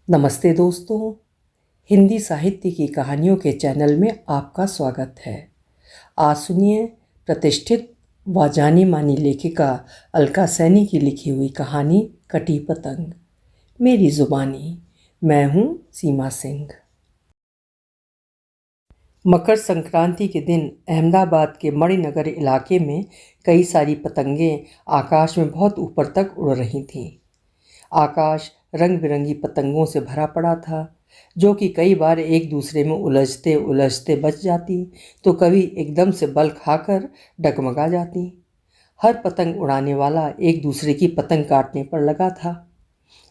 नमस्ते दोस्तों, हिंदी साहित्य की कहानियों के चैनल में आपका स्वागत है। आज सुनिए प्रतिष्ठित व जानी मानी लेखिका अलका सैनी की लिखी हुई कहानी कटी पतंग। मेरी जुबानी। मैं हूँ सीमा सिंह। मकर संक्रांति के दिन अहमदाबाद के मणिनगर इलाके में कई सारी पतंगें आकाश में बहुत ऊपर तक उड़ रही थीं। आकाश रंग बिरंगी पतंगों से भरा पड़ा था, जो कि कई बार एक दूसरे में उलझते उलझते बच जाती तो कभी एकदम से बल खाकर डगमगा जाती। हर पतंग उड़ाने वाला एक दूसरे की पतंग काटने पर लगा था।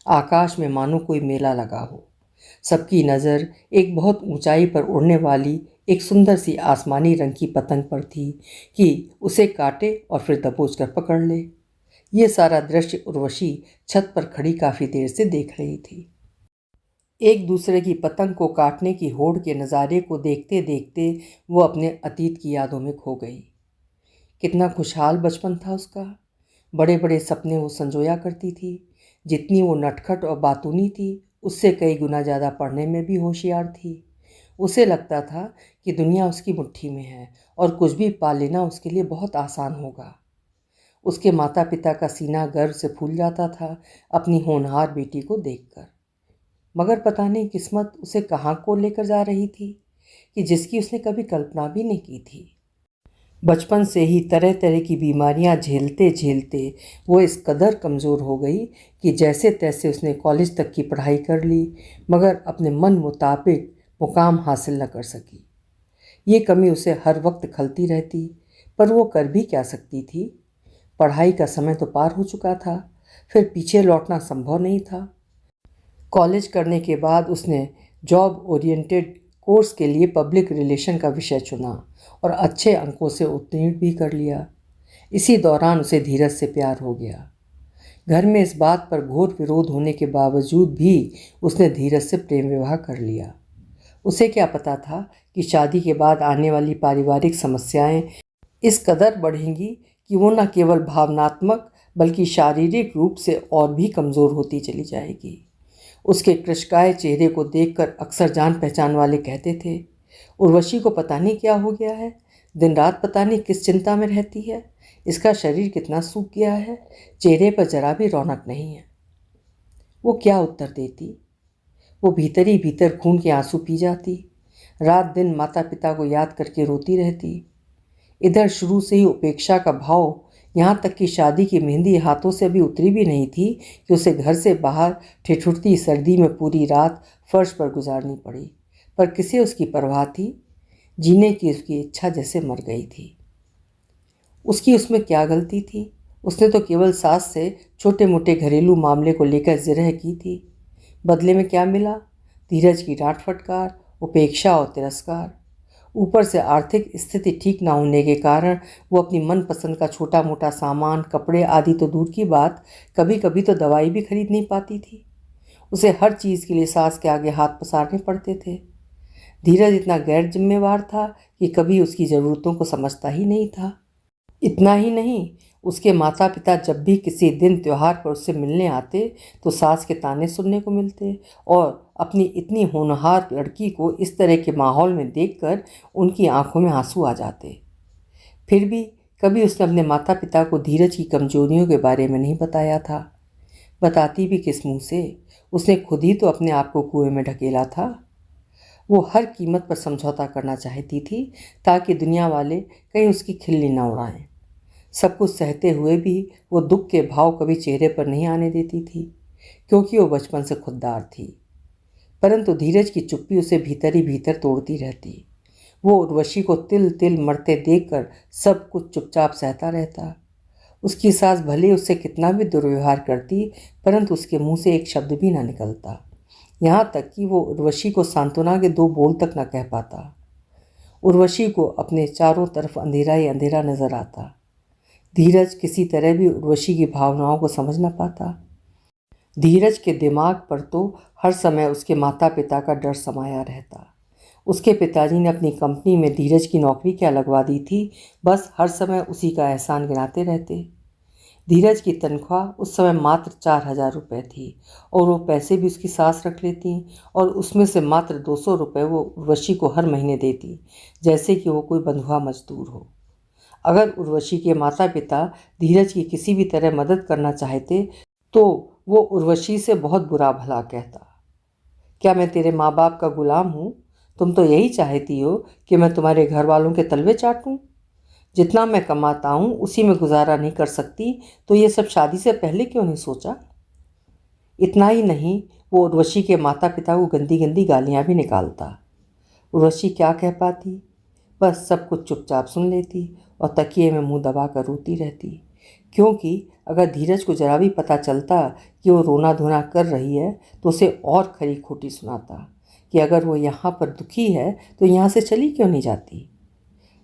आकाश में मानो कोई मेला लगा हो। सबकी नज़र एक बहुत ऊंचाई पर उड़ने वाली एक सुंदर सी आसमानी रंग की पतंग पर थी कि उसे काटे और फिर दबोच कर पकड़ ले। ये सारा दृश्य उर्वशी छत पर खड़ी काफ़ी देर से देख रही थी। एक दूसरे की पतंग को काटने की होड़ के नज़ारे को देखते देखते वो अपने अतीत की यादों में खो गई। कितना खुशहाल बचपन था उसका। बड़े बड़े सपने वो संजोया करती थी। जितनी वो नटखट और बातूनी थी, उससे कई गुना ज़्यादा पढ़ने में भी होशियार थी। उसे लगता था कि दुनिया उसकी मुट्ठी में है और कुछ भी पा लेना उसके लिए बहुत आसान होगा। उसके माता पिता का सीना गर्व से फूल जाता था अपनी होनहार बेटी को देखकर। मगर पता नहीं किस्मत उसे कहाँ को लेकर जा रही थी कि जिसकी उसने कभी कल्पना भी नहीं की थी। बचपन से ही तरह तरह की बीमारियां झेलते झेलते वो इस कदर कमज़ोर हो गई कि जैसे तैसे उसने कॉलेज तक की पढ़ाई कर ली, मगर अपने मन मुताबिक मुकाम हासिल न कर सकी। ये कमी उसे हर वक्त खलती रहती, पर वो कर भी क्या सकती थी। पढ़ाई का समय तो पार हो चुका था, फिर पीछे लौटना संभव नहीं था। कॉलेज करने के बाद उसने जॉब ओरिएंटेड कोर्स के लिए पब्लिक रिलेशन का विषय चुना और अच्छे अंकों से उत्तीर्ण भी कर लिया। इसी दौरान उसे धीरज से प्यार हो गया। घर में इस बात पर घोर विरोध होने के बावजूद भी उसने धीरज से प्रेम विवाह कर लिया। उसे क्या पता था कि शादी के बाद आने वाली पारिवारिक समस्याएं इस कदर बढ़ेंगी कि वो न केवल भावनात्मक बल्कि शारीरिक रूप से और भी कमज़ोर होती चली जाएगी। उसके कृशकाय चेहरे को देखकर अक्सर जान पहचान वाले कहते थे, उर्वशी को पता नहीं क्या हो गया है, दिन रात पता नहीं किस चिंता में रहती है, इसका शरीर कितना सूख गया है, चेहरे पर जरा भी रौनक नहीं है। वो क्या उत्तर देती? वो भीतर ही भीतर खून के आंसू पी जाती। रात दिन माता पिता को याद करके रोती रहती। इधर शुरू से ही उपेक्षा का भाव, यहाँ तक कि शादी की मेहंदी हाथों से अभी उतरी भी नहीं थी कि उसे घर से बाहर ठिठुरती सर्दी में पूरी रात फर्श पर गुजारनी पड़ी। पर किसे उसकी परवाह थी? जीने की उसकी इच्छा जैसे मर गई थी। उसकी उसमें क्या गलती थी? उसने तो केवल सास से छोटे मोटे घरेलू मामले को लेकर जिरह की थी। बदले में क्या मिला? धीरज की डांट फटकार, उपेक्षा और तिरस्कार। ऊपर से आर्थिक स्थिति ठीक ना होने के कारण वो अपनी मनपसंद का छोटा मोटा सामान, कपड़े आदि तो दूर की बात, कभी कभी तो दवाई भी खरीद नहीं पाती थी। उसे हर चीज़ के लिए सास के आगे हाथ पसारने पड़ते थे। धीरज इतना गैर जिम्मेवार था कि कभी उसकी ज़रूरतों को समझता ही नहीं था। इतना ही नहीं, उसके माता पिता जब भी किसी दिन त्योहार पर उससे मिलने आते तो सास के ताने सुनने को मिलते और अपनी इतनी होनहार लड़की को इस तरह के माहौल में देखकर उनकी आंखों में आंसू आ जाते। फिर भी कभी उसने अपने माता पिता को धीरज की कमजोरियों के बारे में नहीं बताया था। बताती भी किस मुंह से? उसने खुद ही तो अपने आप को कुएं में ढकेला था। वो हर कीमत पर समझौता करना चाहती थी ताकि दुनिया वाले कहीं उसकी खिल्ली न उड़ाएं। सब कुछ सहते हुए भी वो दुख के भाव कभी चेहरे पर नहीं आने देती थी, क्योंकि वो बचपन से खुददार थी। परंतु धीरज की चुप्पी उसे भीतर ही भीतर तोड़ती रहती। वो उर्वशी को तिल तिल मरते देखकर सब कुछ चुपचाप सहता रहता। उसकी सास भले उससे कितना भी दुर्व्यवहार करती, परंतु उसके मुंह से एक शब्द भी ना निकलता। यहाँ तक कि वो उर्वशी को सांत्वना के दो बोल तक न कह पाता। उर्वशी को अपने चारों तरफ अंधेरा ही अंधेरा नजर आता। धीरज किसी तरह भी उर्वशी की भावनाओं को समझ न पाता। धीरज के दिमाग पर तो हर समय उसके माता पिता का डर समाया रहता। उसके पिताजी ने अपनी कंपनी में धीरज की नौकरी क्या लगवा दी थी, बस हर समय उसी का एहसान गिनाते रहते। धीरज की तनख्वाह उस समय मात्र 4,000 रुपये थी और वो पैसे भी उसकी सास रख लेती और उसमें से मात्र 200 रुपये वो उर्वशी को हर महीने देती, जैसे कि वो कोई बंधुआ मजदूर हो। अगर उर्वशी के माता पिता धीरज की किसी भी तरह मदद करना चाहते तो वो उर्वशी से बहुत बुरा भला कहता। क्या मैं तेरे माँ बाप का गुलाम हूँ? तुम तो यही चाहती हो कि मैं तुम्हारे घर वालों के तलवे चाटूं? जितना मैं कमाता हूँ उसी में गुजारा नहीं कर सकती तो ये सब शादी से पहले क्यों नहीं सोचा? इतना ही नहीं, वो उर्वशी के माता पिता को गंदी गंदी गालियाँ भी निकालता। उर्वशी क्या कह पाती? बस सब कुछ चुपचाप सुन लेती और तकिए में मुंह दबा कर रोती रहती, क्योंकि अगर धीरज को जरा भी पता चलता कि वो रोना धोना कर रही है तो उसे और खरी खोटी सुनाता कि अगर वो यहाँ पर दुखी है तो यहाँ से चली क्यों नहीं जाती।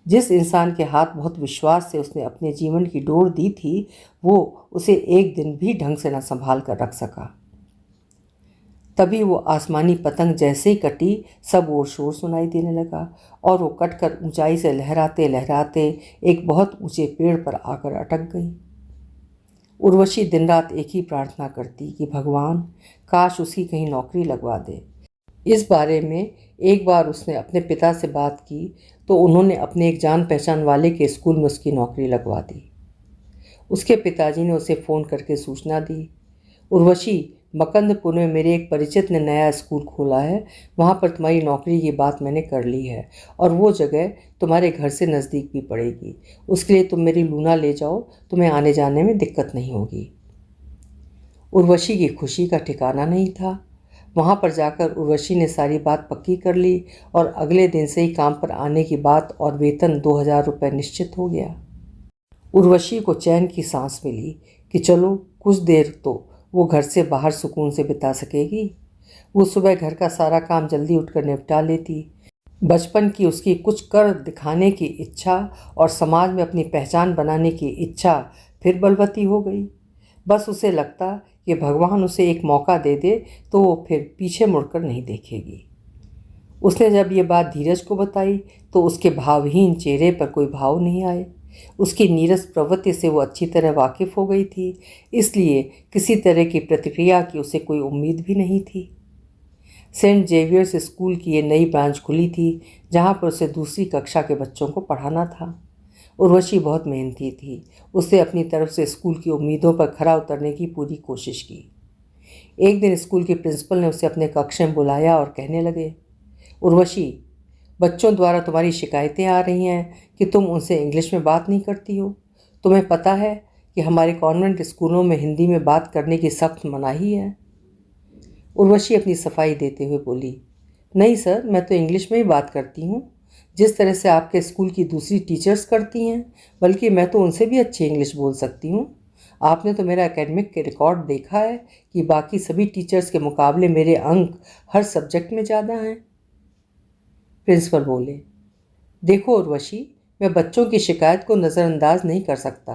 जिस इंसान के हाथ बहुत विश्वास से उसने अपने जीवन की डोर दी थी, वो उसे एक दिन भी ढंग से न संभाल कर रख सका। तभी वो आसमानी पतंग जैसे ही कटी, सब ओर शोर सुनाई देने लगा और वो कटकर ऊंचाई से लहराते लहराते एक बहुत ऊंचे पेड़ पर आकर अटक गई। उर्वशी दिन रात एक ही प्रार्थना करती कि भगवान, काश उसकी कहीं नौकरी लगवा दे। इस बारे में एक बार उसने अपने पिता से बात की तो उन्होंने अपने एक जान पहचान वाले के स्कूल में उसकी नौकरी लगवा दी। उसके पिताजी ने उसे फ़ोन करके सूचना दी, उर्वशी, मकंदपुर में मेरे एक परिचित ने नया स्कूल खोला है, वहाँ पर तुम्हारी नौकरी की बात मैंने कर ली है और वो जगह तुम्हारे घर से नज़दीक भी पड़ेगी। उसके लिए तुम मेरी लूना ले जाओ, तुम्हें आने जाने में दिक्कत नहीं होगी। उर्वशी की खुशी का ठिकाना नहीं था। वहाँ पर जाकर उर्वशी ने सारी बात पक्की कर ली और अगले दिन से ही काम पर आने की बात और वेतन 2,000 रुपये निश्चित हो गया। उर्वशी को चैन की सांस मिली कि चलो कुछ देर तो वो घर से बाहर सुकून से बिता सकेगी। वो सुबह घर का सारा काम जल्दी उठकर निपटा लेती। बचपन की उसकी कुछ कर दिखाने की इच्छा और समाज में अपनी पहचान बनाने की इच्छा फिर बलवती हो गई। बस उसे लगता कि भगवान उसे एक मौका दे दे तो वो फिर पीछे मुड़कर नहीं देखेगी। उसने जब ये बात धीरज को बताई तो उसके भावहीन चेहरे पर कोई भाव नहीं आए। उसकी नीरस प्रवृत्ति से वो अच्छी तरह वाकिफ़ हो गई थी, इसलिए किसी तरह की प्रतिक्रिया की उसे कोई उम्मीद भी नहीं थी। सेंट जेवियर्स स्कूल की ये नई ब्रांच खुली थी जहाँ पर उसे दूसरी कक्षा के बच्चों को पढ़ाना था। उर्वशी बहुत मेहनती थी। उसने अपनी तरफ से स्कूल की उम्मीदों पर खरा उतरने की पूरी कोशिश की। एक दिन स्कूल के प्रिंसिपल ने उसे अपने कक्ष में बुलाया और कहने लगे, उर्वशी, बच्चों द्वारा तुम्हारी शिकायतें आ रही हैं कि तुम उनसे इंग्लिश में बात नहीं करती हो। तुम्हें पता है कि हमारे कॉन्वेंट स्कूलों में हिंदी में बात करने की सख्त मनाही है। उर्वशी अपनी सफाई देते हुए बोली, नहीं सर, मैं तो इंग्लिश में ही बात करती हूँ, जिस तरह से आपके स्कूल की दूसरी टीचर्स करती हैं, बल्कि मैं तो उनसे भी अच्छी इंग्लिश बोल सकती हूँ। आपने तो मेरा एकेडमिक के रिकॉर्ड देखा है कि बाकी सभी टीचर्स के मुकाबले मेरे अंक हर सब्जेक्ट में ज़्यादा हैं। प्रिंसिपल बोले, देखो उर्वशी, मैं बच्चों की शिकायत को नज़रअंदाज नहीं कर सकता,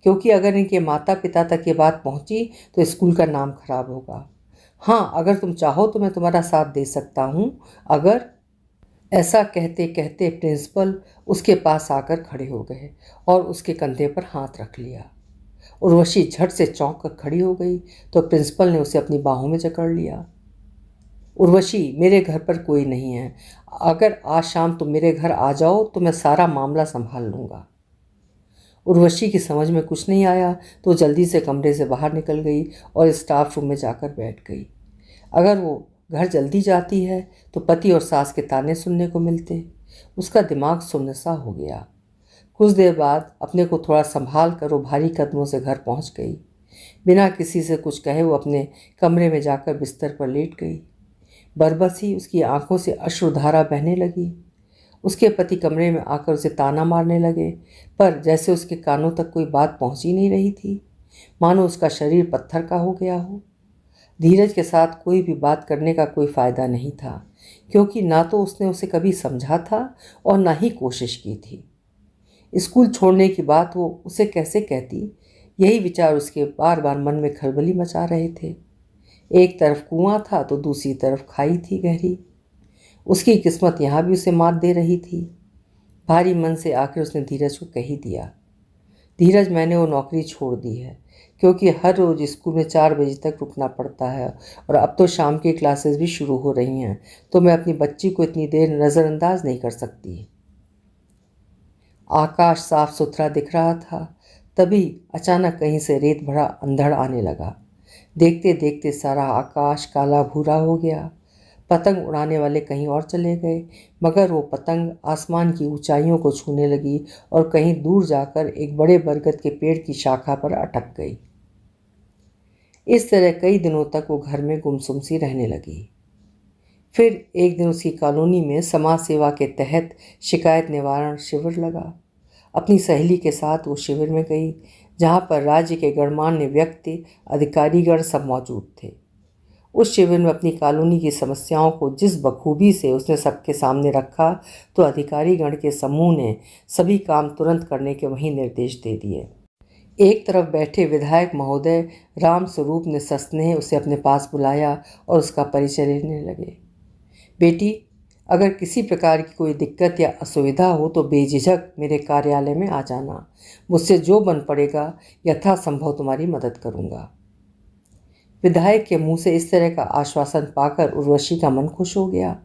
क्योंकि अगर इनके माता पिता तक ये बात पहुंची तो स्कूल का नाम खराब होगा। हाँ, अगर तुम चाहो तो मैं तुम्हारा साथ दे सकता हूँ। अगर ऐसा कहते कहते प्रिंसिपल उसके पास आकर खड़े हो गए और उसके कंधे पर हाथ रख लिया। उर्वशी झट से चौंक कर खड़ी हो गई तो प्रिंसिपल ने उसे अपनी बाहों में जकड़ लिया। उर्वशी, मेरे घर पर कोई नहीं है। अगर आज शाम तुम मेरे घर आ जाओ तो मैं सारा मामला संभाल लूँगा। उर्वशी की समझ में कुछ नहीं आया तो जल्दी से कमरे से बाहर निकल गई और स्टाफ रूम में जाकर बैठ गई। अगर वो घर जल्दी जाती है तो पति और सास के ताने सुनने को मिलते। उसका दिमाग सुन्न सा हो गया। कुछ देर बाद अपने को थोड़ा संभाल कर वो भारी कदमों से घर पहुंच गई। बिना किसी से कुछ कहे वो अपने कमरे में जाकर बिस्तर पर लेट गई। बरबस ही उसकी आंखों से अश्रुधारा बहने लगी। उसके पति कमरे में आकर उसे ताना मारने लगे, पर जैसे उसके कानों तक कोई बात पहुंच ही नहीं रही थी, मानो उसका शरीर पत्थर का हो गया हो। धीरज के साथ कोई भी बात करने का कोई फ़ायदा नहीं था, क्योंकि ना तो उसने उसे कभी समझा था और ना ही कोशिश की थी। स्कूल छोड़ने की बात वो उसे कैसे कहती, यही विचार उसके बार बार मन में खलबली मचा रहे थे। एक तरफ कुआं था तो दूसरी तरफ खाई थी गहरी। उसकी किस्मत यहाँ भी उसे मात दे रही थी। भारी मन से आकर उसने धीरज को कह ही दिया, धीरज, मैंने वो नौकरी छोड़ दी है। क्योंकि हर रोज़ स्कूल में 4 बजे तक रुकना पड़ता है और अब तो शाम की क्लासेस भी शुरू हो रही हैं, तो मैं अपनी बच्ची को इतनी देर नज़रअंदाज नहीं कर सकती। आकाश साफ सुथरा दिख रहा था। तभी अचानक कहीं से रेत भरा अंधड़ आने लगा। देखते देखते सारा आकाश काला भूरा हो गया। पतंग उड़ाने वाले कहीं और चले गए, मगर वो पतंग आसमान की ऊंचाइयों को छूने लगी और कहीं दूर जाकर एक बड़े बरगद के पेड़ की शाखा पर अटक गई। इस तरह कई दिनों तक वो घर में गुमसुम सी रहने लगी। फिर एक दिन उसकी कॉलोनी में समाज सेवा के तहत शिकायत निवारण शिविर लगा। अपनी सहेली के साथ वो शिविर में गई, जहाँ पर राज्य के गणमान्य व्यक्ति, अधिकारीगण सब मौजूद थे। उस शिविर में अपनी कॉलोनी की समस्याओं को जिस बखूबी से उसने सबके सामने रखा, तो अधिकारीगण के समूह ने सभी काम तुरंत करने के वही निर्देश दे दिए। एक तरफ बैठे विधायक महोदय राम स्वरूप ने सस्नेह उसे अपने पास बुलाया और उसका परिचय लेने लगे। बेटी, अगर किसी प्रकार की कोई दिक्कत या असुविधा हो तो बेझिझक मेरे कार्यालय में आ जाना। मुझसे जो बन पड़ेगा यथासंभव तुम्हारी मदद करूँगा। विधायक के मुंह से इस तरह का आश्वासन पाकर उर्वशी का मन खुश हो गया।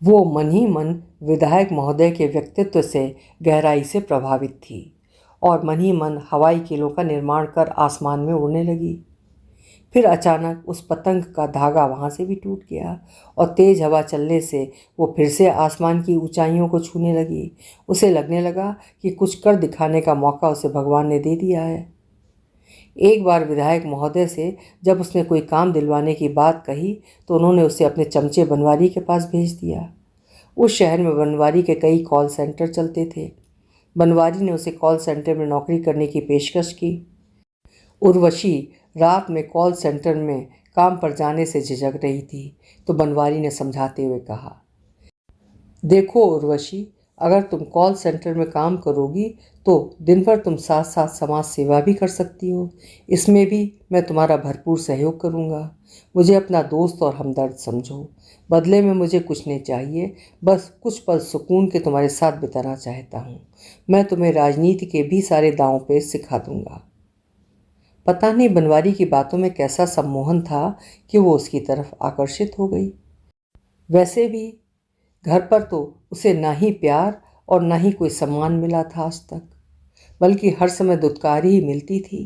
वो मन ही मन विधायक महोदय के व्यक्तित्व से गहराई से प्रभावित थी और मन ही मन हवाई किलों का निर्माण कर आसमान में उड़ने लगी। फिर अचानक उस पतंग का धागा वहाँ से भी टूट गया और तेज हवा चलने से वो फिर से आसमान की ऊंचाइयों को छूने लगी। उसे लगने लगा कि कुछ कर दिखाने का मौका उसे भगवान ने दे दिया है। एक बार विधायक महोदय से जब उसने कोई काम दिलवाने की बात कही, तो उन्होंने उसे अपने चमचे बनवारी के पास भेज दिया। उस शहर में बनवारी के कई कॉल सेंटर चलते थे। बनवारी ने उसे कॉल सेंटर में नौकरी करने की पेशकश की। उर्वशी रात में कॉल सेंटर में काम पर जाने से झिझक रही थी, तो बनवारी ने समझाते हुए कहा, देखो उर्वशी, अगर तुम कॉल सेंटर में काम करोगी तो दिन भर तुम साथ साथ समाज सेवा भी कर सकती हो। इसमें भी मैं तुम्हारा भरपूर सहयोग करूँगा। मुझे अपना दोस्त और हमदर्द समझो। बदले में मुझे कुछ नहीं चाहिए, बस कुछ पल सुकून के तुम्हारे साथ बिताना चाहता हूँ। मैं तुम्हें राजनीति के भी सारे दांव पे सिखा दूँगा। पता नहीं बनवारी की बातों में कैसा सम्मोहन था कि वो उसकी तरफ आकर्षित हो गई। वैसे भी घर पर तो उसे ना ही प्यार और ना ही कोई सम्मान मिला था आज तक, बल्कि हर समय दुत्कारी ही मिलती थी।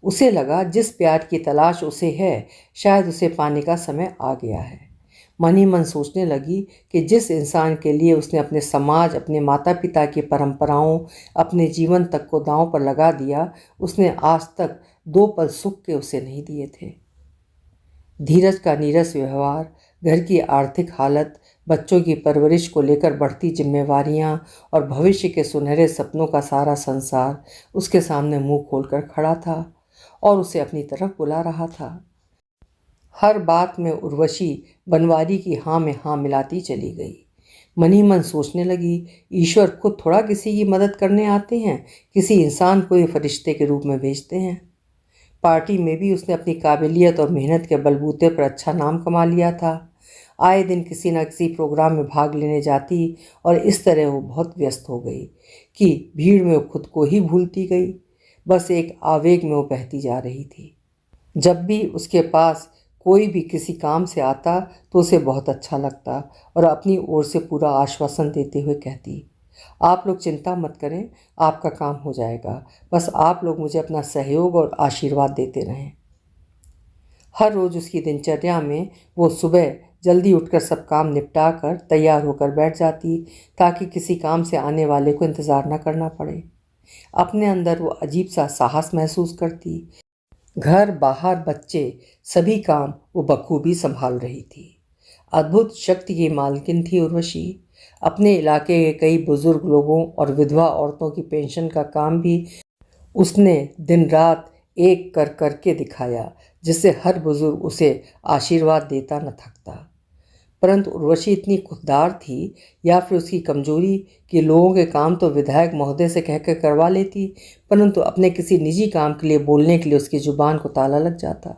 उसे लगा जिस प्यार की तलाश उसे है, शायद उसे पाने का समय आ गया है। मन ही मन सोचने लगी कि जिस इंसान के लिए उसने अपने समाज, अपने माता पिता की परंपराओं, अपने जीवन तक को दांव पर लगा दिया, उसने आज तक 2 पल सुख के उसे नहीं दिए थे। धीरज का नीरस व्यवहार, घर की आर्थिक हालत, बच्चों की परवरिश को लेकर बढ़ती जिम्मेवारियां और भविष्य के सुनहरे सपनों का सारा संसार उसके सामने मुंह खोलकर खड़ा था और उसे अपनी तरफ बुला रहा था। हर बात में उर्वशी बनवारी की हाँ में हाँ मिलाती चली गई। मन ही मन सोचने लगी, ईश्वर खुद थोड़ा किसी की मदद करने आते हैं, किसी इंसान को ये फरिश्ते के रूप में भेजते हैं। पार्टी में भी उसने अपनी काबिलियत और मेहनत के बलबूते पर अच्छा नाम कमा लिया था। आए दिन किसी न किसी प्रोग्राम में भाग लेने जाती और इस तरह वो बहुत व्यस्त हो गई कि भीड़ में वो खुद को ही भूलती गई। बस एक आवेग में वो बहती जा रही थी। जब भी उसके पास कोई भी किसी काम से आता तो उसे बहुत अच्छा लगता और अपनी ओर से पूरा आश्वासन देते हुए कहती, आप लोग चिंता मत करें, आपका काम हो जाएगा। बस आप लोग मुझे अपना सहयोग और आशीर्वाद देते रहें। हर रोज़ उसकी दिनचर्या में वो सुबह जल्दी उठकर सब काम निपटा कर तैयार होकर बैठ जाती, ताकि किसी काम से आने वाले को इंतज़ार न करना पड़े। अपने अंदर वो अजीब सा साहस महसूस करती। घर बाहर बच्चे सभी काम वो बखूबी संभाल रही थी। अद्भुत शक्ति की मालकिन थी उर्वशी। अपने इलाके के कई बुजुर्ग लोगों और विधवा औरतों की पेंशन का काम भी उसने दिन रात एक कर करके दिखाया, जिससे हर बुजुर्ग उसे आशीर्वाद देता न थकता। परंतु उर्वशी इतनी खुददार थी, या फिर उसकी कमजोरी कि लोगों के काम तो विधायक महोदय से कहकर करवा लेती, परंतु अपने किसी निजी काम के लिए बोलने के लिए उसकी जुबान को ताला लग जाता।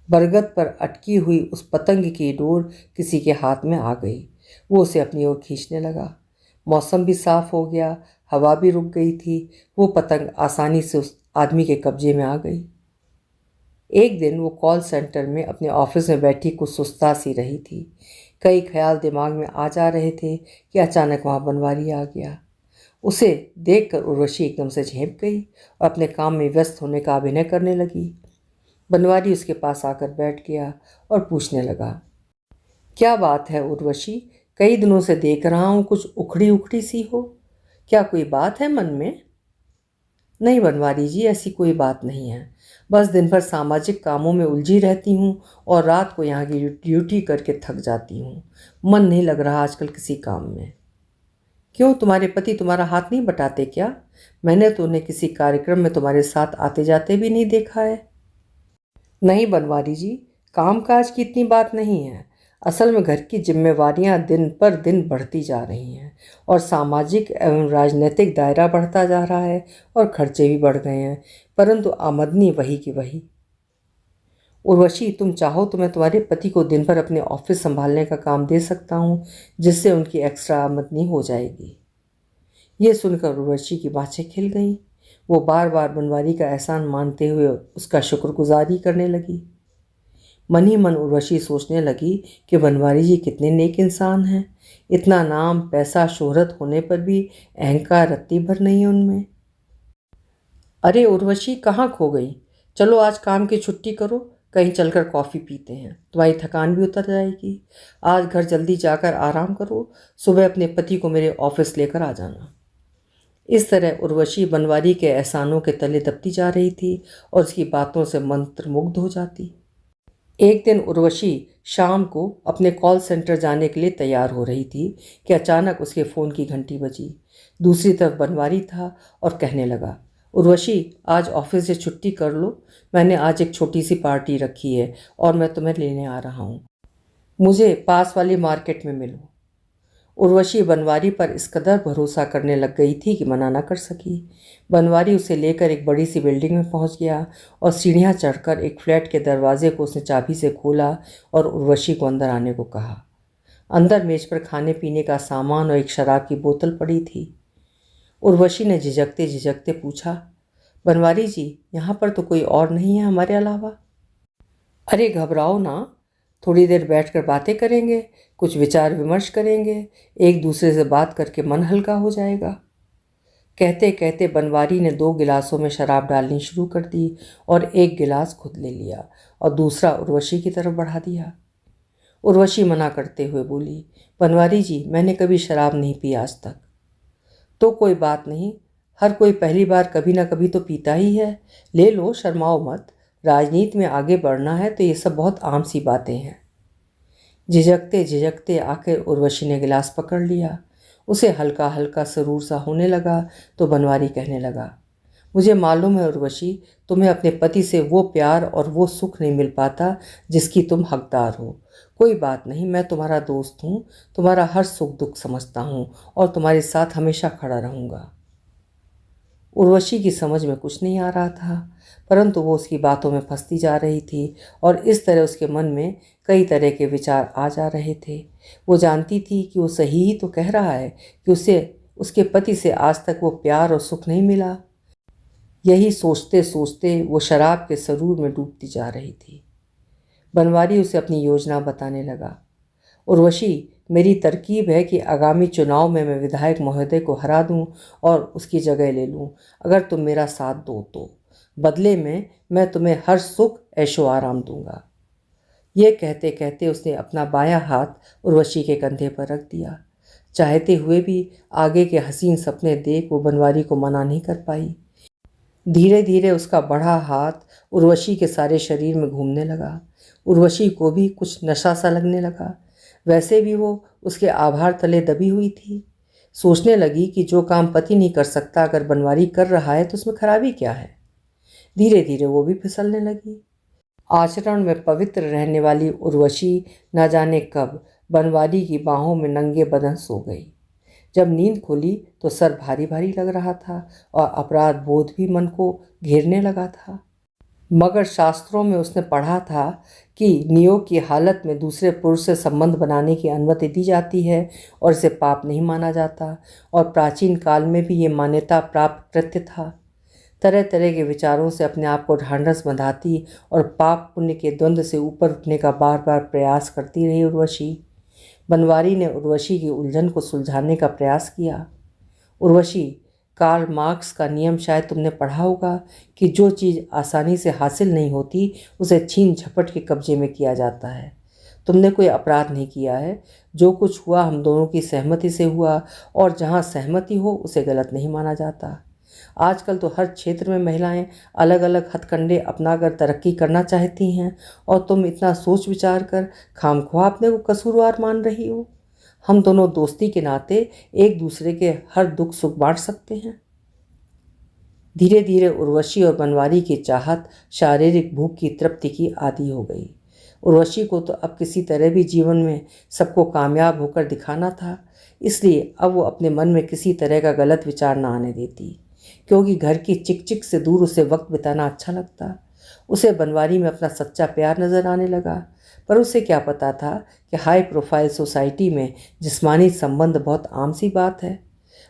बरगद पर अटकी हुई उस पतंग की डोर किसी के हाथ में आ गई। वो उसे अपनी ओर खींचने लगा। मौसम भी साफ हो गया, हवा भी रुक गई थी। वो पतंग आसानी से उस आदमी के कब्जे में आ गई। एक दिन वो कॉल सेंटर में अपने ऑफिस में बैठी कुछ सुस्ता सी रही थी। कई ख्याल दिमाग में आ जा रहे थे कि अचानक वहाँ बनवारी आ गया। उसे देखकर उर्वशी एकदम से झेंप गई और अपने काम में व्यस्त होने का अभिनय करने लगी। बनवारी उसके पास आकर बैठ गया और पूछने लगा, क्या बात है उर्वशी, कई दिनों से देख रहा हूँ कुछ उखड़ी उखड़ी सी हो, क्या कोई बात है मन में? नहीं बनवारी जी, ऐसी कोई बात नहीं है, बस दिन भर सामाजिक कामों में उलझी रहती हूँ और रात को यहाँ की ड्यूटी करके थक जाती हूँ। मन नहीं लग रहा आजकल किसी काम में। क्यों, तुम्हारे पति तुम्हारा हाथ नहीं बटाते क्या? मैंने तो उन्हें किसी कार्यक्रम में तुम्हारे साथ आते जाते भी नहीं देखा है। नहीं बनवारी जी, कामकाज की इतनी बात नहीं है। असल में घर की जिम्मेवारियां दिन पर दिन बढ़ती जा रही हैं और सामाजिक एवं राजनीतिक दायरा बढ़ता जा रहा है और खर्चे भी बढ़ गए हैं, परंतु आमदनी वही की वही। उर्वशी, तुम चाहो तो मैं तुम्हारे पति को दिन भर अपने ऑफिस संभालने का काम दे सकता हूँ, जिससे उनकी एक्स्ट्रा आमदनी हो जाएगी। ये सुनकर उर्वशी की बाँछें खिल गईं। वो बार बार बनवारी का एहसान मानते हुए उसका शुक्रगुजारी करने लगी। मन ही मन उर्वशी सोचने लगी कि बनवारी जी कितने नेक इंसान हैं। इतना नाम पैसा शोहरत होने पर भी अहंकार रत्ती भर नहीं है उनमें। अरे उर्वशी, कहाँ खो गई? चलो आज काम की छुट्टी करो, कहीं चलकर कॉफ़ी पीते हैं, तुम्हारी थकान भी उतर जाएगी। आज घर जल्दी जाकर आराम करो, सुबह अपने पति को मेरे ऑफिस लेकर आ जाना। इस तरह उर्वशी बनवारी के एहसानों के तले दबती जा रही थी और उसकी बातों से मंत्रमुग्ध हो जाती। एक दिन उर्वशी शाम को अपने कॉल सेंटर जाने के लिए तैयार हो रही थी कि अचानक उसके फ़ोन की घंटी बजी। दूसरी तरफ बनवारी था और कहने लगा, उर्वशी, आज ऑफिस से छुट्टी कर लो, मैंने आज एक छोटी सी पार्टी रखी है और मैं तुम्हें लेने आ रहा हूँ। मुझे पास वाली मार्केट में मिलो। उर्वशी बनवारी पर इस कदर भरोसा करने लग गई थी कि मना न कर सकी। बनवारी उसे लेकर एक बड़ी सी बिल्डिंग में पहुंच गया और सीढ़ियां चढ़कर एक फ्लैट के दरवाजे को उसने चाबी से खोला और उर्वशी को अंदर आने को कहा। अंदर मेज पर खाने पीने का सामान और एक शराब की बोतल पड़ी थी। उर्वशी ने झिझकते झिझकते पूछा, बनवारी जी, यहाँ पर तो कोई और नहीं है हमारे अलावा? अरे घबराओ ना, थोड़ी देर बैठकर बातें करेंगे, कुछ विचार विमर्श करेंगे, एक दूसरे से बात करके मन हल्का हो जाएगा। कहते कहते बनवारी ने 2 गिलासों में शराब डालनी शुरू कर दी और एक गिलास खुद ले लिया और दूसरा उर्वशी की तरफ बढ़ा दिया। उर्वशी मना करते हुए बोली, बनवारी जी, मैंने कभी शराब नहीं पी आज तक। तो कोई बात नहीं, हर कोई पहली बार कभी ना कभी तो पीता ही है, ले लो, शर्माओ मत। राजनीति में आगे बढ़ना है तो ये सब बहुत आम सी बातें हैं। झिझकते झिझकते आखिर उर्वशी ने गिलास पकड़ लिया। उसे हल्का हल्का सरूर सा होने लगा तो बनवारी कहने लगा, मुझे मालूम है उर्वशी, तुम्हें अपने पति से वो प्यार और वो सुख नहीं मिल पाता जिसकी तुम हकदार हो। कोई बात नहीं, मैं तुम्हारा दोस्त हूँ, तुम्हारा हर सुख दुख समझता हूँ और तुम्हारे साथ हमेशा खड़ा रहूँगा। उर्वशी की समझ में कुछ नहीं आ रहा था, परंतु वो उसकी बातों में फंसती जा रही थी और इस तरह उसके मन में कई तरह के विचार आ जा रहे थे। वो जानती थी कि वो सही ही तो कह रहा है कि उसे उसके पति से आज तक वो प्यार और सुख नहीं मिला। यही सोचते सोचते वो शराब के सरूर में डूबती जा रही थी। बनवारी उसे अपनी योजना बताने लगा, उर्वशी, मेरी तरकीब है कि आगामी चुनाव में मैं विधायक महोदय को हरा दूं और उसकी जगह ले लूं, अगर तुम मेरा साथ दो तो। बदले में मैं तुम्हें हर सुख ऐशो आराम दूंगा। ये कहते कहते उसने अपना बायां हाथ उर्वशी के कंधे पर रख दिया। चाहते हुए भी आगे के हसीन सपने देख वो बनवारी को मना नहीं कर पाई। धीरे धीरे उसका बढ़ा हाथ उर्वशी के सारे शरीर में घूमने लगा। उर्वशी को भी कुछ नशा सा लगने लगा। वैसे भी वो उसके आभार तले दबी हुई थी। सोचने लगी कि जो काम पति नहीं कर सकता अगर बनवारी कर रहा है तो उसमें खराबी क्या है। धीरे धीरे वो भी फिसलने लगी। आचरण में पवित्र रहने वाली उर्वशी न जाने कब बनवारी की बाहों में नंगे बदन सो गई। जब नींद खुली तो सर भारी भारी लग रहा था और अपराध बोध भी मन को घेरने लगा था। मगर शास्त्रों में उसने पढ़ा था कि नियोग की हालत में दूसरे पुरुष से संबंध बनाने की अनुमति दी जाती है और इसे पाप नहीं माना जाता और प्राचीन काल में भी ये मान्यता प्राप्त कृत्य था। तरह तरह के विचारों से अपने आप को ढांढस बंधाती और पाप पुण्य के द्वंद्व से ऊपर उठने का बार बार प्रयास करती रही उर्वशी। बनवारी ने उर्वशी की उलझन को सुलझाने का प्रयास किया। उर्वशी, कार्ल मार्क्स का नियम शायद तुमने पढ़ा होगा कि जो चीज़ आसानी से हासिल नहीं होती उसे छीन झपट के कब्जे में किया जाता है। तुमने कोई अपराध नहीं किया है। जो कुछ हुआ हम दोनों की सहमति से हुआ, और जहाँ सहमति हो उसे गलत नहीं माना जाता। आजकल तो हर क्षेत्र में महिलाएं अलग अलग हथकंडे अपनाकर तरक्की करना चाहती हैं, और तुम इतना सोच विचार कर खामख्वाह अपने को कसूरवार मान रही हो। हम दोनों दोस्ती के नाते एक दूसरे के हर दुख सुख बांट सकते हैं। धीरे धीरे उर्वशी और बनवारी की चाहत शारीरिक भूख की तृप्ति की आदी हो गई। उर्वशी को तो अब किसी तरह भी जीवन में सबको कामयाब होकर दिखाना था, इसलिए अब वो अपने मन में किसी तरह का गलत विचार ना आने देती, क्योंकि घर की चिक चिक से दूर उसे वक्त बिताना अच्छा लगता। उसे बनवारी में अपना सच्चा प्यार नजर आने लगा, पर उसे क्या पता था कि हाई प्रोफाइल सोसाइटी में जिस्मानी संबंध बहुत आम सी बात है।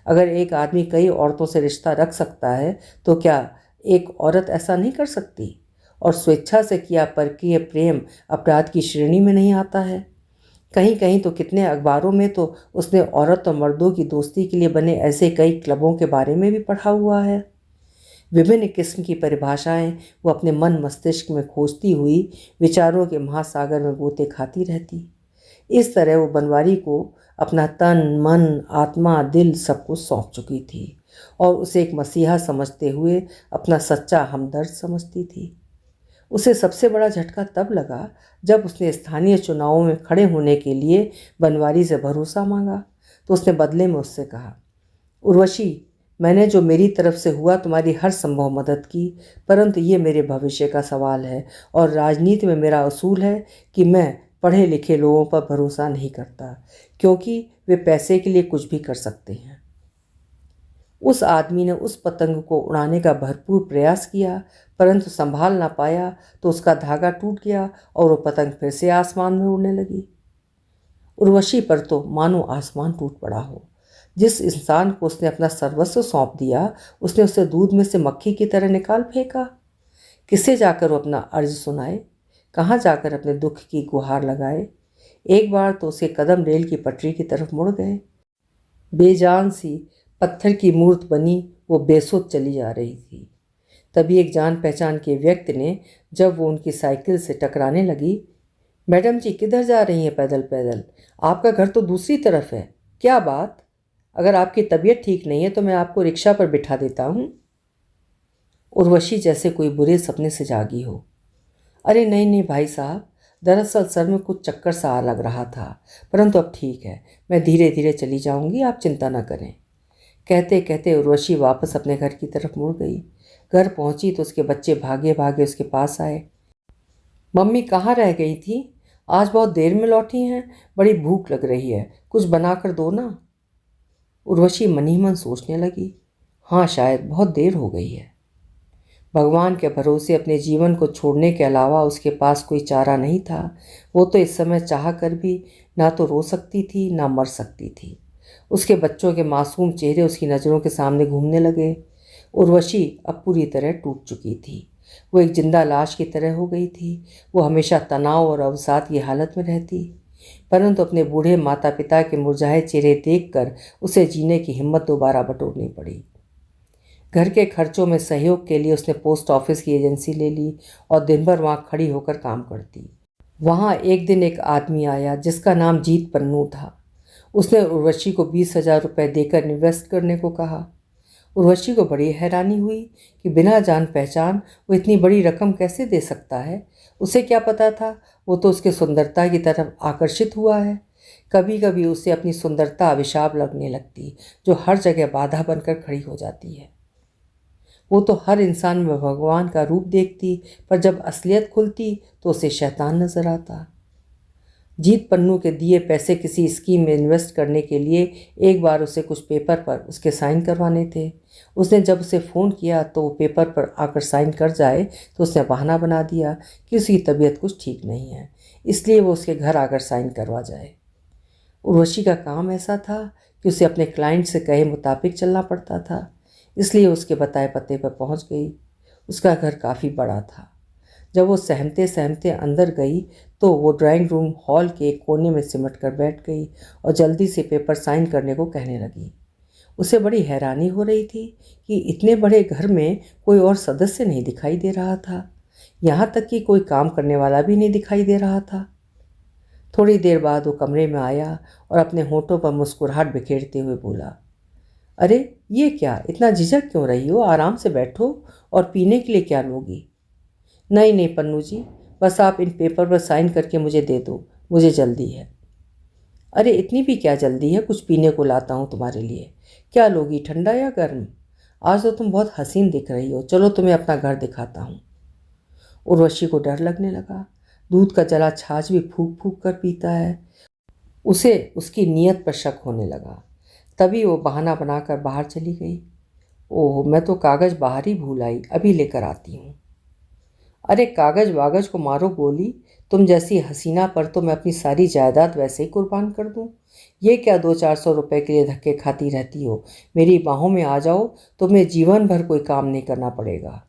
अगर एक आदमी कई औरतों से रिश्ता रख सकता है तो क्या एक औरत ऐसा नहीं कर सकती? और स्वेच्छा से किया परकीय प्रेम अपराध की श्रेणी में नहीं आता है। कहीं कहीं तो कितने अखबारों में तो उसने औरत और मर्दों की दोस्ती के लिए बने ऐसे कई क्लबों के बारे में भी पढ़ा हुआ है। विभिन्न किस्म की परिभाषाएं वो अपने मन मस्तिष्क में खोजती हुई विचारों के महासागर में गोते खाती रहती। इस तरह वो बनवारी को अपना तन मन आत्मा दिल सब कुछ सौंप चुकी थी, और उसे एक मसीहा समझते हुए अपना सच्चा हमदर्द समझती थी। उसे सबसे बड़ा झटका तब लगा जब उसने स्थानीय चुनावों में खड़े होने के लिए बनवारी से भरोसा मांगा। तो उसने बदले में उससे कहा, उर्वशी, मैंने जो मेरी तरफ से हुआ तुम्हारी हर संभव मदद की, परंतु ये मेरे भविष्य का सवाल है, और राजनीति में मेरा असूल है कि मैं पढ़े लिखे लोगों पर भरोसा नहीं करता, क्योंकि वे पैसे के लिए कुछ भी कर सकते हैं। उस आदमी ने उस पतंग को उड़ाने का भरपूर प्रयास किया, परंतु संभाल ना पाया तो उसका धागा टूट गया और वो पतंग फिर से आसमान में उड़ने लगी। उर्वशी पर तो मानो आसमान टूट पड़ा हो। जिस इंसान को उसने अपना सर्वस्व सौंप दिया, उसने उसे दूध में से मक्खी की तरह निकाल फेंका। किसे जाकर वो अपना अर्ज सुनाए? कहाँ जाकर अपने दुख की गुहार लगाए? एक बार तो उसके कदम रेल की पटरी की तरफ मुड़ गए। बेजान सी पत्थर की मूर्त बनी वो बेसुध चली जा रही थी। तभी एक जान पहचान के व्यक्ति ने, जब वो उनकी साइकिल से टकराने लगी, मैडम जी किधर जा रही हैं पैदल पैदल? आपका घर तो दूसरी तरफ है। क्या बात? अगर आपकी तबीयत ठीक नहीं है तो मैं आपको रिक्शा पर बिठा देता हूँ। उर्वशी जैसे कोई बुरे सपने से जागी हो। अरे नहीं नहीं भाई साहब, दरअसल सर में कुछ चक्कर सा आ लग रहा था, परंतु अब ठीक है, मैं धीरे धीरे चली जाऊंगी, आप चिंता न करें। कहते कहते उर्वशी वापस अपने घर की तरफ मुड़ गई। घर पहुंची तो उसके बच्चे भागे भागे उसके पास आए। मम्मी कहाँ रह गई थी? आज बहुत देर में लौटी हैं, बड़ी भूख लग रही है, कुछ बना कर दो ना। उर्वशी मन ही मन सोचने लगी, हाँ शायद बहुत देर हो गई है। भगवान के भरोसे अपने जीवन को छोड़ने के अलावा उसके पास कोई चारा नहीं था। वो तो इस समय चाह कर भी ना तो रो सकती थी ना मर सकती थी। उसके बच्चों के मासूम चेहरे उसकी नज़रों के सामने घूमने लगे। उर्वशी अब पूरी तरह टूट चुकी थी। वो एक जिंदा लाश की तरह हो गई थी। वो हमेशा तनाव और अवसाद की हालत में रहती, परंतु अपने बूढ़े माता पिता के मुरझाए चेहरे देखकर उसे जीने की हिम्मत दोबारा बटोरनी पड़ी। घर के खर्चों में सहयोग के लिए उसने पोस्ट ऑफिस की एजेंसी ले ली और दिन भर वहाँ खड़ी होकर काम करती। वहाँ एक दिन एक आदमी आया जिसका नाम जीत पन्नू था। उसने उर्वशी को 20,000 रुपये देकर इन्वेस्ट करने को कहा। उर्वशी को बड़ी हैरानी हुई कि बिना जान पहचान वो इतनी बड़ी रकम कैसे दे सकता है। उसे क्या पता था, वो तो उसके सुंदरता की तरफ आकर्षित हुआ है। कभी कभी उसे अपनी सुंदरता अभिशाप लगने लगती, जो हर जगह बाधा बनकर खड़ी हो जाती है। वो तो हर इंसान में भगवान का रूप देखती, पर जब असलियत खुलती तो उसे शैतान नजर आता। जीत पन्नू के दिए पैसे किसी स्कीम में इन्वेस्ट करने के लिए एक बार उसे कुछ पेपर पर उसके साइन करवाने थे। उसने जब उसे फ़ोन किया तो वो पेपर पर आकर साइन कर जाए तो उसने बहाना बना दिया कि उसकी तबीयत कुछ ठीक नहीं है, इसलिए वो उसके घर आकर साइन करवा जाए। उर्वशी का काम ऐसा था कि उसे अपने क्लाइंट से कहे मुताबिक चलना पड़ता था, इसलिए उसके बताए पते पर पहुंच गई। उसका घर काफ़ी बड़ा था। जब वो सहमते सहमते अंदर गई तो वो ड्राइंग रूम हॉल के एक कोने में सिमट कर बैठ गई और जल्दी से पेपर साइन करने को कहने लगी। उसे बड़ी हैरानी हो रही थी कि इतने बड़े घर में कोई और सदस्य नहीं दिखाई दे रहा था। यहाँ तक कि कोई काम करने वाला भी नहीं दिखाई दे रहा था। थोड़ी देर बाद वो कमरे में आया और अपने होठों पर मुस्कुराहट बिखेरते हुए बोला, अरे ये क्या, इतना झिझक क्यों रही हो? आराम से बैठो और पीने के लिए क्या लोगी? नहीं नहीं पन्नू जी, बस आप इन पेपर पर साइन करके मुझे दे दो, मुझे जल्दी है। अरे इतनी भी क्या जल्दी है, कुछ पीने को लाता हूँ तुम्हारे लिए। क्या लोगी, ठंडा या गर्म? आज तो तुम बहुत हसीन दिख रही हो, चलो तुम्हें अपना घर दिखाता हूँ। उर्वशी को डर लगने लगा। दूध का जला छाछ भी फूक फूक कर पीता है। उसे उसकी नीयत पर शक होने लगा। तभी वो बहाना बनाकर बाहर चली गई। ओह, मैं तो कागज़ बाहर ही भूल आई, अभी लेकर आती हूँ। अरे कागज़ वागज को मारो गोली, तुम जैसी हसीना पर तो मैं अपनी सारी जायदाद वैसे ही कुर्बान कर दूँ। ये क्या 200-400 रुपए के लिए धक्के खाती रहती हो? मेरी बाहों में आ जाओ, तुम्हें जीवन भर कोई काम नहीं करना पड़ेगा।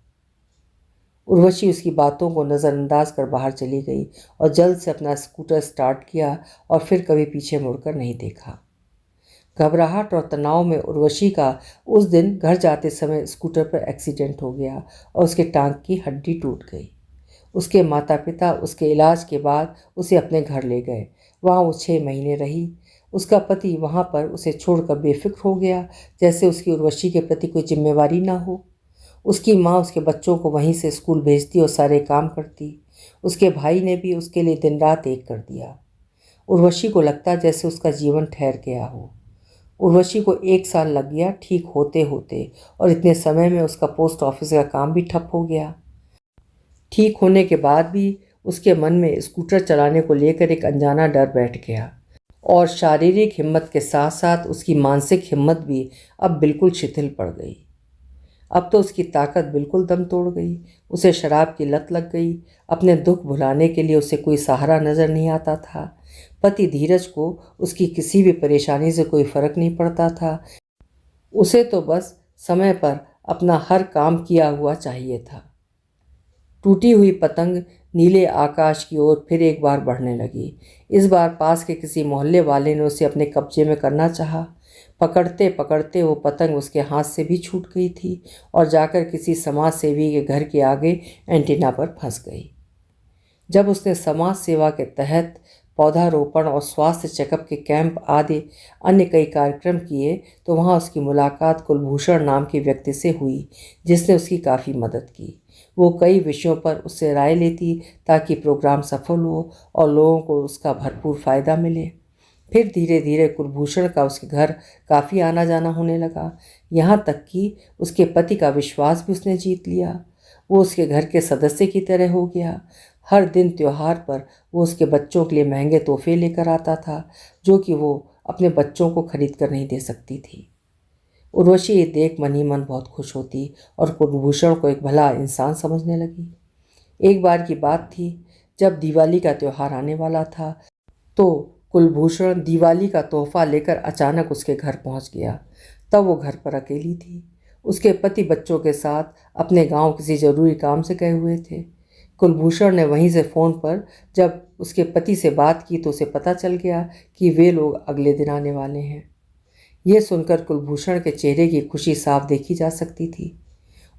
उर्वशी उसकी बातों को नज़रअंदाज कर बाहर चली गई और जल्द से अपना स्कूटर स्टार्ट किया और फिर कभी पीछे मुड़कर नहीं देखा। घबराहट और तनाव में उर्वशी का उस दिन घर जाते समय स्कूटर पर एक्सीडेंट हो गया और उसके टांग की हड्डी टूट गई। उसके माता पिता उसके इलाज के बाद उसे अपने घर ले गए। वहाँ वो 6 महीने रही। उसका पति वहाँ पर उसे छोड़कर बेफिक्र हो गया, जैसे उसकी उर्वशी के प्रति कोई जिम्मेवारी ना हो। उसकी माँ उसके बच्चों को वहीं से स्कूल भेजती और सारे काम करती। उसके भाई ने भी उसके लिए दिन रात एक कर दिया। उर्वशी को लगता जैसे उसका जीवन ठहर गया हो। उर्वशी को 1 साल लग गया ठीक होते होते, और इतने समय में उसका पोस्ट ऑफिस का काम भी ठप हो गया। ठीक होने के बाद भी उसके मन में स्कूटर चलाने को लेकर एक अनजाना डर बैठ गया, और शारीरिक हिम्मत के साथ साथ उसकी मानसिक हिम्मत भी अब बिल्कुल शिथिल पड़ गई। अब तो उसकी ताकत बिल्कुल दम तोड़ गई। उसे शराब की लत लग गई। अपने दुख भुलाने के लिए उसे कोई सहारा नज़र नहीं आता था। पति धीरज को उसकी किसी भी परेशानी से कोई फर्क नहीं पड़ता था। उसे तो बस समय पर अपना हर काम किया हुआ चाहिए था। टूटी हुई पतंग नीले आकाश की ओर फिर एक बार बढ़ने लगी। इस बार पास के किसी मोहल्ले वाले ने उसे अपने कब्जे में करना चाहा। पकड़ते पकड़ते वो पतंग उसके हाथ से भी छूट गई थी और जाकर किसी समाज सेवी के घर के आगे एंटीना पर फंस गई। जब उसने समाज सेवा के तहत पौधारोपण और स्वास्थ्य चेकअप के कैंप आदि अन्य कई कार्यक्रम किए तो वहाँ उसकी मुलाकात कुलभूषण नाम के व्यक्ति से हुई, जिसने उसकी काफ़ी मदद की। वो कई विषयों पर उससे राय लेती ताकि प्रोग्राम सफल हो और लोगों को उसका भरपूर फ़ायदा मिले। फिर धीरे धीरे कुलभूषण का उसके घर काफ़ी आना जाना होने लगा। यहाँ तक कि उसके पति का विश्वास भी उसने जीत लिया। वो उसके घर के सदस्य की तरह हो गया। हर दिन त्योहार पर वो उसके बच्चों के लिए महंगे तोहफे लेकर आता था, जो कि वो अपने बच्चों को खरीद कर नहीं दे सकती थी। उर्वशी ये देख मन ही मन बहुत खुश होती और कुलभूषण को एक भला इंसान समझने लगी। एक बार की बात थी, जब दिवाली का त्यौहार आने वाला था तो कुलभूषण दिवाली का तोहफा लेकर अचानक उसके घर पहुंच गया। तब वो घर पर अकेली थी। उसके पति बच्चों के साथ अपने गांव किसी ज़रूरी काम से गए हुए थे। कुलभूषण ने वहीं से फ़ोन पर जब उसके पति से बात की तो उसे पता चल गया कि वे लोग अगले दिन आने वाले हैं। ये सुनकर कुलभूषण के चेहरे की खुशी साफ देखी जा सकती थी।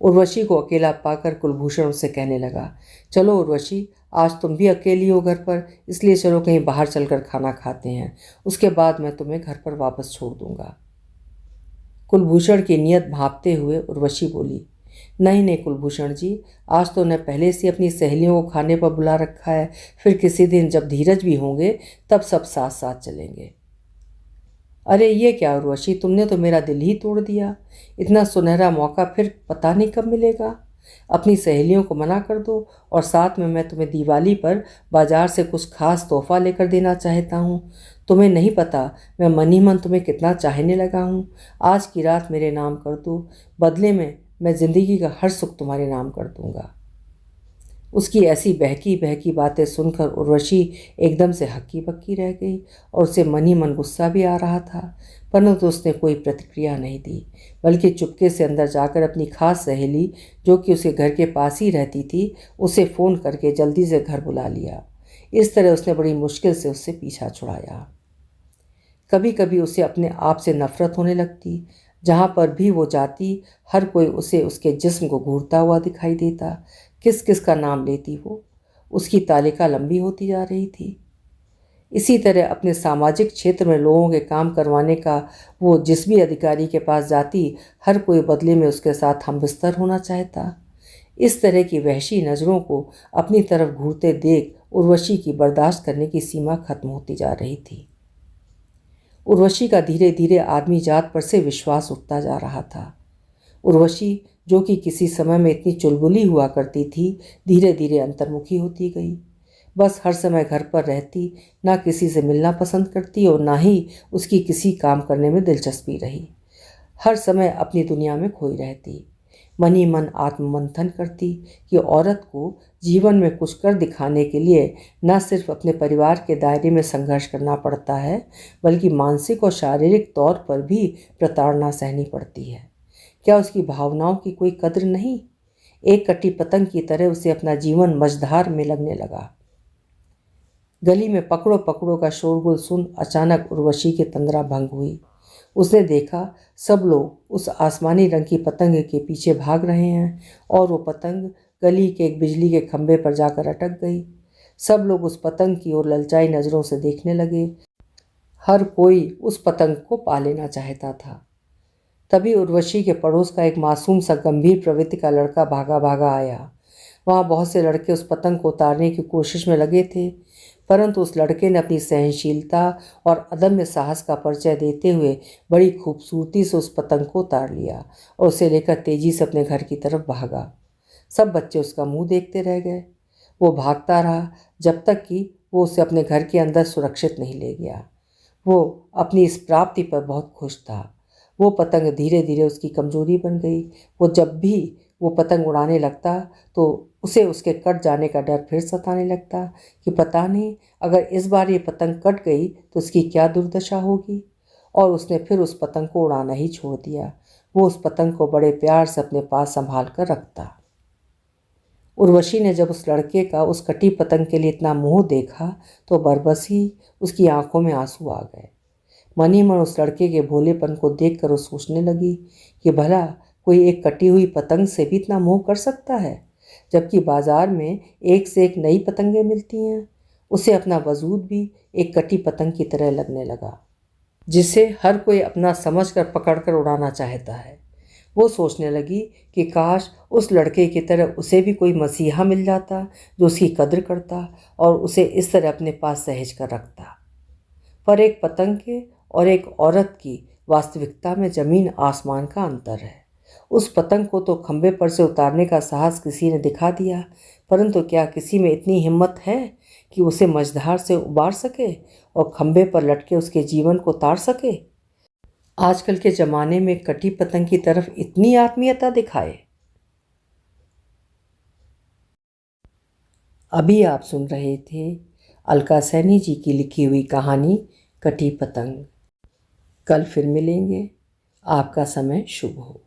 उर्वशी को अकेला पाकर कुलभूषण उससे कहने लगा, चलो उर्वशी, आज तुम भी अकेली हो घर पर, इसलिए चलो कहीं बाहर चलकर खाना खाते हैं, उसके बाद मैं तुम्हें घर पर वापस छोड़ दूंगा। कुलभूषण की नीयत भांपते हुए उर्वशी बोली, नहीं नहीं कुलभूषण जी, आज तो मैं पहले से अपनी सहेलियों को खाने पर बुला रखा है, फिर किसी दिन जब धीरज भी होंगे तब सब साथ साथ चलेंगे। अरे ये क्या उर्वशी, तुमने तो मेरा दिल ही तोड़ दिया। इतना सुनहरा मौका फिर पता नहीं कब मिलेगा। अपनी सहेलियों को मना कर दो और साथ में मैं तुम्हें दिवाली पर बाजार से कुछ खास तोहफा लेकर देना चाहता हूँ। तुम्हें नहीं पता मैं मन ही मन तुम्हें कितना चाहने लगा हूँ। आज की रात मेरे नाम कर दो, बदले में मैं ज़िंदगी का हर सुख तुम्हारे नाम कर दूँगा। उसकी ऐसी बहकी बहकी बातें सुनकर उर्वशी एकदम से हक्की बक्की रह गई और उसे मन ही मन गुस्सा भी आ रहा था, परंतु उसने कोई प्रतिक्रिया नहीं दी, बल्कि चुपके से अंदर जाकर अपनी खास सहेली, जो कि उसके घर के पास ही रहती थी, उसे फ़ोन करके जल्दी से घर बुला लिया। इस तरह उसने बड़ी मुश्किल से उससे पीछा छुड़ाया। कभी कभी उसे अपने आप से नफरत होने लगती। जहाँ पर भी वो जाती, हर कोई उसे उसके जिस्म को घूरता हुआ दिखाई देता। किस किस का नाम लेती वो, उसकी तालिका लंबी होती जा रही थी। इसी तरह अपने सामाजिक क्षेत्र में लोगों के काम करवाने का वो जिस भी अधिकारी के पास जाती, हर कोई बदले में उसके साथ हमबिस्तर होना चाहता। इस तरह की वहशी नज़रों को अपनी तरफ घूरते देख उर्वशी की बर्दाश्त करने की सीमा खत्म होती जा रही थी। उर्वशी का धीरे धीरे आदमी जात पर से विश्वास उठता जा रहा था। उर्वशी, जो कि किसी समय में इतनी चुलबुली हुआ करती थी, धीरे धीरे अंतर्मुखी होती गई। बस हर समय घर पर रहती, ना किसी से मिलना पसंद करती और ना ही उसकी किसी काम करने में दिलचस्पी रही। हर समय अपनी दुनिया में खोई रहती, मन ही मन आत्ममंथन करती कि औरत को जीवन में कुछ कर दिखाने के लिए न सिर्फ अपने परिवार के दायरे में संघर्ष करना पड़ता है, बल्कि मानसिक और शारीरिक तौर पर भी प्रताड़ना सहनी पड़ती है। क्या उसकी भावनाओं की कोई कद्र नहीं? एक कटी पतंग की तरह उसे अपना जीवन मझधार में लगने लगा। गली में पकड़ो पकड़ो का शोरगुल सुन अचानक उर्वशी की तंद्रा भंग हुई। उसने देखा सब लोग उस आसमानी रंग की पतंग के पीछे भाग रहे हैं और वो पतंग गली के एक बिजली के खंभे पर जाकर अटक गई। सब लोग उस पतंग की ओर ललचाई नज़रों से देखने लगे। हर कोई उस पतंग को पा लेना चाहता था। तभी उर्वशी के पड़ोस का एक मासूम सा गंभीर प्रवृत्ति का लड़का भागा भागा आया। वहाँ बहुत से लड़के उस पतंग को उतारने की कोशिश में लगे थे, परंतु उस लड़के ने अपनी सहनशीलता और अदम्य साहस का परिचय देते हुए बड़ी खूबसूरती से उस पतंग को उतार लिया और उसे लेकर तेजी से अपने घर की तरफ भागा। सब बच्चे उसका मुंह देखते रह गए। वो भागता रहा जब तक कि वो उसे अपने घर के अंदर सुरक्षित नहीं ले गया। वो अपनी इस प्राप्ति पर बहुत खुश था। वो पतंग धीरे धीरे उसकी कमजोरी बन गई। वो जब भी वो पतंग उड़ाने लगता तो उसे उसके कट जाने का डर फिर सताने लगता कि पता नहीं अगर इस बार ये पतंग कट गई तो उसकी क्या दुर्दशा होगी। और उसने फिर उस पतंग को उड़ाना ही छोड़ दिया। वो उस पतंग को बड़े प्यार से अपने पास संभाल कर रखता। उर्वशी ने जब उस लड़के का उस कटी पतंग के लिए इतना मोह देखा तो बरबस ही उसकी आंखों में आंसू आ गए। मन ही मन उस लड़के के भोलेपन को देखकर वो सोचने लगी कि भला कोई एक कटी हुई पतंग से भी इतना मोह कर सकता है, जबकि बाजार में एक से एक नई पतंगें मिलती हैं। उसे अपना वजूद भी एक कटी पतंग की तरह लगने लगा, जिसे हर कोई अपना समझकर पकड़कर उड़ाना चाहता है। वो सोचने लगी कि काश उस लड़के की तरह उसे भी कोई मसीहा मिल जाता जो उसकी कद्र करता और उसे इस तरह अपने पास सहेज कर रखता। पर एक पतंग के और एक औरत की वास्तविकता में ज़मीन आसमान का अंतर है। उस पतंग को तो खंभे पर से उतारने का साहस किसी ने दिखा दिया, परंतु क्या किसी में इतनी हिम्मत है कि उसे मझधार से उबार सके और खंभे पर लटके उसके जीवन को तार सके? आजकल के ज़माने में कटी पतंग की तरफ इतनी आत्मीयता दिखाए। अभी आप सुन रहे थे अलका सैनी जी की लिखी हुई कहानी कटी पतंग। कल फिर मिलेंगे। आपका समय शुभ हो।